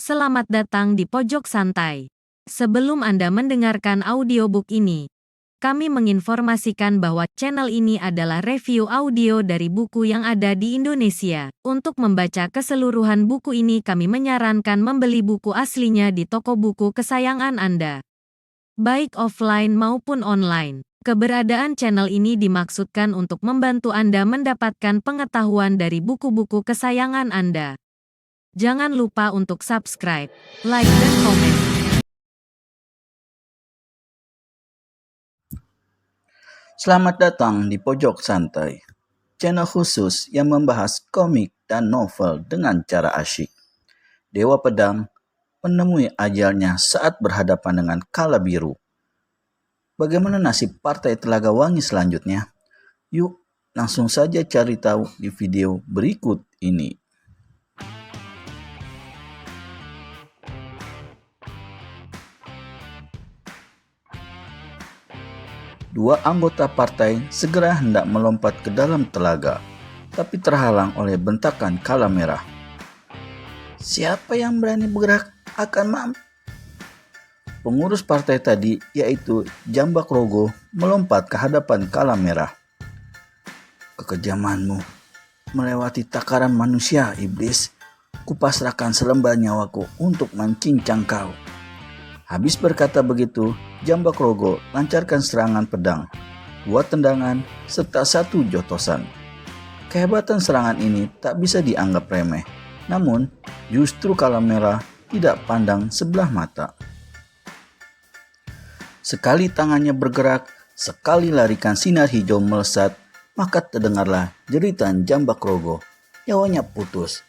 Selamat datang di Pojok Santai. Sebelum Anda mendengarkan audiobook ini, kami menginformasikan bahwa channel ini adalah review audio dari buku yang ada di Indonesia. Untuk membaca keseluruhan buku ini kami menyarankan membeli buku aslinya di toko buku kesayangan Anda, baik offline maupun online. Keberadaan channel ini dimaksudkan untuk membantu Anda mendapatkan pengetahuan dari buku-buku kesayangan Anda. Jangan lupa untuk subscribe, like, dan komen. Selamat datang di Pojok Santai, channel khusus yang membahas komik dan novel dengan cara asyik. Dewa Pedang menemui ajalnya saat berhadapan dengan Kala Biru. Bagaimana nasib Partai Telaga Wangi selanjutnya? Yuk, langsung saja cari tahu di video berikut ini. Dua anggota partai segera hendak melompat ke dalam telaga, tapi terhalang oleh bentakan Kala Merah. Siapa yang berani bergerak akan mampus. Pengurus partai tadi, yaitu Jambak Rogo, melompat ke hadapan Kala Merah. Kekejamanmu melewati takaran manusia, iblis. Kupasrahkan selembar nyawaku untuk mencincang kau. Habis berkata begitu, Jambak Rogo lancarkan serangan pedang, 2 tendangan, serta 1 jotosan. Kehebatan serangan ini tak bisa dianggap remeh, namun justru Kala Merah tidak pandang sebelah mata. Sekali tangannya bergerak, sekali larikan sinar hijau melesat, maka terdengarlah jeritan Jambak Rogo. Nyawanya putus.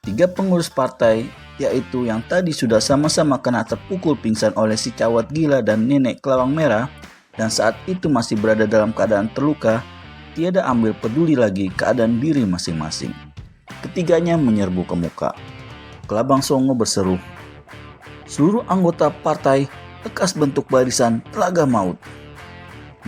Tiga pengurus partai, yaitu yang tadi sudah sama-sama kena terpukul pingsan oleh si cawat gila dan nenek kelawang merah, dan saat itu masih berada dalam keadaan terluka, tiada ambil peduli lagi keadaan diri masing-masing. Ketiganya menyerbu ke muka. Kelabang Songo berseru, "Seluruh anggota partai lekas bentuk barisan Telaga Maut."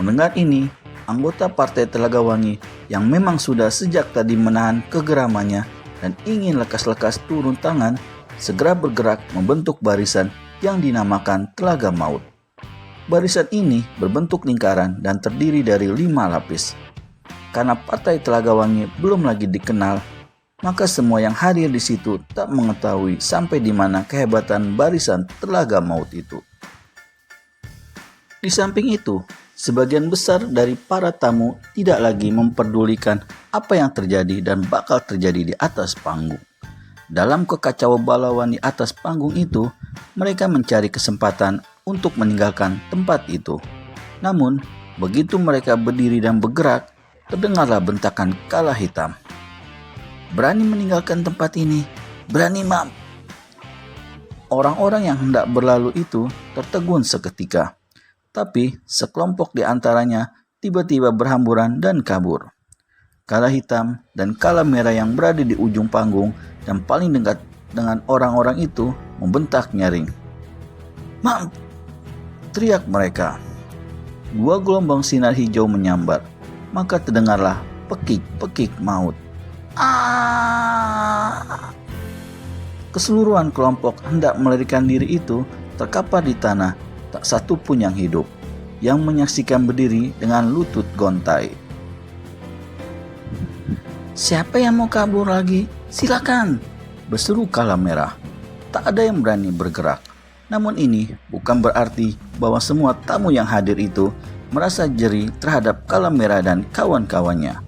Mendengar ini, anggota partai Telaga Wangi yang memang sudah sejak tadi menahan kegeramannya dan ingin lekas-lekas turun tangan, segera bergerak membentuk barisan yang dinamakan Telaga Maut. Barisan ini berbentuk lingkaran dan terdiri dari 5 lapis. Karena partai Telaga Wangi belum lagi dikenal, maka semua yang hadir di situ tak mengetahui sampai di mana kehebatan barisan Telaga Maut itu. Di samping itu, sebagian besar dari para tamu tidak lagi memperdulikan apa yang terjadi dan bakal terjadi di atas panggung. Dalam kekacauan balauan di atas panggung itu, mereka mencari kesempatan untuk meninggalkan tempat itu. Namun, begitu mereka berdiri dan bergerak, terdengarlah bentakan Kala Hitam. "Berani meninggalkan tempat ini, berani mam." Orang-orang yang hendak berlalu itu tertegun seketika. Tapi sekelompok di antaranya tiba-tiba berhamburan dan kabur. Kala Hitam dan Kala Merah yang berada di ujung panggung dan paling dekat dengan orang-orang itu membentak nyaring. "Mam!" teriak mereka. 2 gelombang sinar hijau menyambar, maka terdengarlah pekik-pekik maut. Keseluruhan kelompok hendak melarikan diri itu terkapar di tanah, tak satu pun yang hidup, yang menyaksikan berdiri dengan lutut gontai. "Siapa yang mau kabur lagi? Silakan!" berseru Kala Merah. Tak ada yang berani bergerak. Namun ini bukan berarti bahwa semua tamu yang hadir itu merasa jeri terhadap Kala Merah dan kawan-kawannya.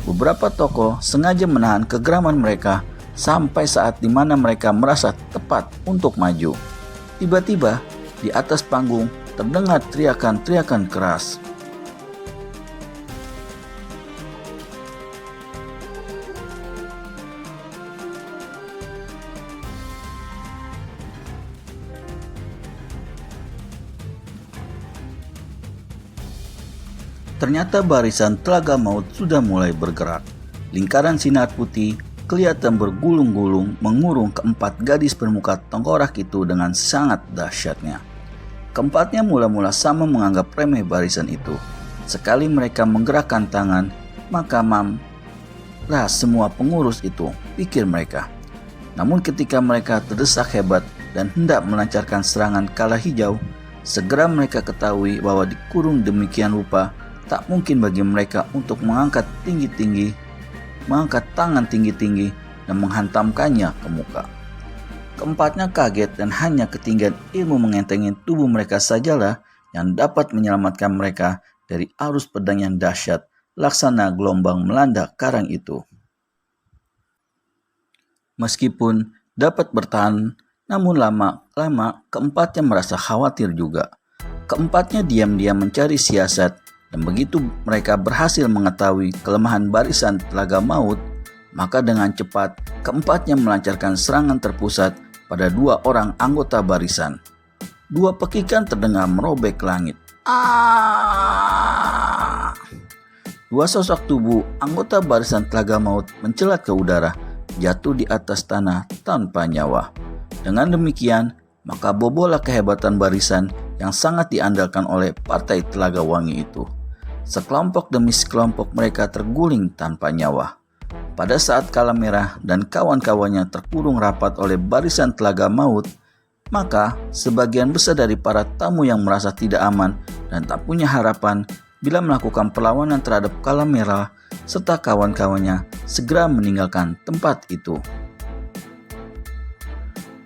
Beberapa tokoh sengaja menahan kegeraman mereka sampai saat di mana mereka merasa tepat untuk maju. Tiba-tiba di atas panggung terdengar teriakan-teriakan keras. Ternyata barisan Telaga Maut sudah mulai bergerak. Lingkaran sinar putih kelihatan bergulung-gulung mengurung keempat gadis bermuka tengkorak itu dengan sangat dahsyatnya. Keempatnya mula-mula sama menganggap remeh barisan itu. Sekali mereka menggerakkan tangan, maka mam lah semua pengurus itu, pikir mereka. Namun ketika mereka terdesak hebat dan hendak melancarkan serangan kala hijau, segera mereka ketahui bahwa dikurung demikian rupa tak mungkin bagi mereka untuk mengangkat tangan tinggi-tinggi dan menghantamkannya ke muka. Keempatnya kaget dan hanya ketinggian ilmu mengentengi tubuh mereka sajalah yang dapat menyelamatkan mereka dari arus pedang yang dahsyat laksana gelombang melanda karang itu. Meskipun dapat bertahan, namun lama-lama keempatnya merasa khawatir juga. Keempatnya diam-diam mencari siasat, dan begitu mereka berhasil mengetahui kelemahan barisan Telaga Maut, maka dengan cepat keempatnya melancarkan serangan terpusat pada 2 orang anggota barisan. 2 pekikan terdengar merobek langit. Ah! 2 sosok tubuh anggota barisan Telaga Maut mencelat ke udara, jatuh di atas tanah tanpa nyawa. Dengan demikian, maka bobollah kehebatan barisan yang sangat diandalkan oleh Partai Telaga Wangi itu. Sekelompok demi sekelompok mereka terguling tanpa nyawa. Pada saat Kala Merah dan kawan-kawannya terkurung rapat oleh barisan Telaga Maut, maka sebagian besar dari para tamu yang merasa tidak aman dan tak punya harapan bila melakukan perlawanan terhadap Kala Merah serta kawan-kawannya segera meninggalkan tempat itu.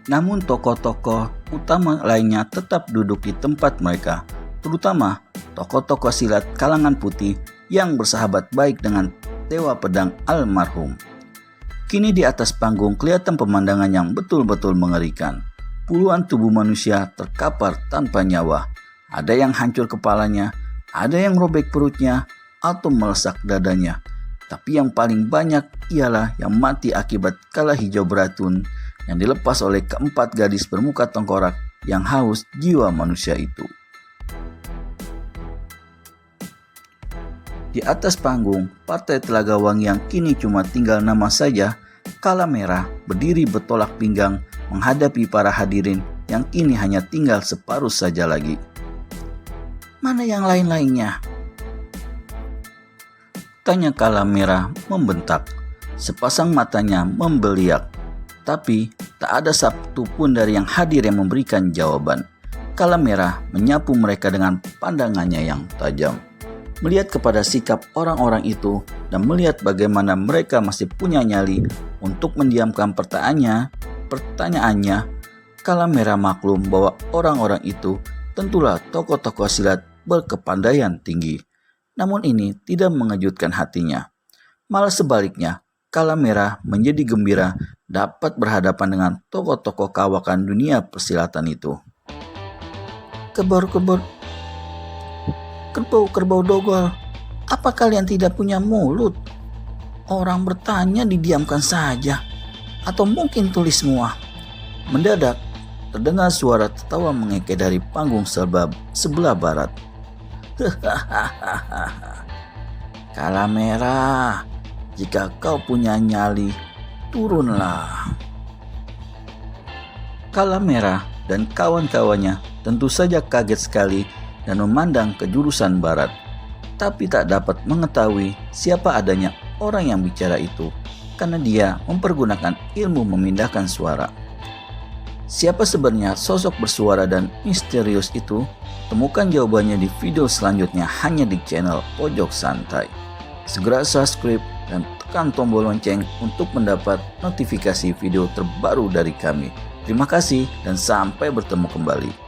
Namun tokoh-tokoh utama lainnya tetap duduk di tempat mereka, terutama tokoh-tokoh silat kalangan putih yang bersahabat baik dengan Dewa Pedang almarhum. Kini di atas panggung kelihatan pemandangan yang betul-betul mengerikan. Puluhan tubuh manusia terkapar tanpa nyawa. Ada yang hancur kepalanya, ada yang robek perutnya, atau melesak dadanya. Tapi yang paling banyak ialah yang mati akibat kala hijau beracun yang dilepas oleh keempat gadis bermuka tengkorak yang haus jiwa manusia itu. Di atas panggung, Partai Telaga Wangi yang kini cuma tinggal nama saja, Kala Merah berdiri bertolak pinggang menghadapi para hadirin yang kini hanya tinggal separuh saja lagi. Mana yang lain-lainnya? Tanya Kala Merah membentak. Sepasang matanya membeliak. Tapi tak ada satu pun dari yang hadir yang memberikan jawaban. Kala Merah menyapu mereka dengan pandangannya yang tajam. Melihat kepada sikap orang-orang itu dan melihat bagaimana mereka masih punya nyali untuk mendiamkan pertanyaannya, Kala Merah maklum bahwa orang-orang itu tentulah tokoh-tokoh silat berkepandaian tinggi. Namun ini tidak mengejutkan hatinya. Malah sebaliknya, Kala Merah menjadi gembira dapat berhadapan dengan tokoh-tokoh kawakan dunia persilatan itu. Kerbau dogol, apa kalian tidak punya mulut? Orang bertanya didiamkan saja, atau mungkin tulis semua. Mendadak, terdengar suara tertawa mengekeh dari panggung sebelah barat. Kala Merah, jika kau punya nyali, turunlah. Kala Merah dan kawan-kawannya tentu saja kaget sekali dan memandang ke jurusan barat, tapi tak dapat mengetahui siapa adanya orang yang bicara itu, karena dia mempergunakan ilmu memindahkan suara. Siapa sebenarnya sosok bersuara dan misterius itu? Temukan jawabannya di video selanjutnya hanya di channel Pojok Santai. Segera subscribe dan tekan tombol lonceng untuk mendapat notifikasi video terbaru dari kami. Terima kasih dan sampai bertemu kembali.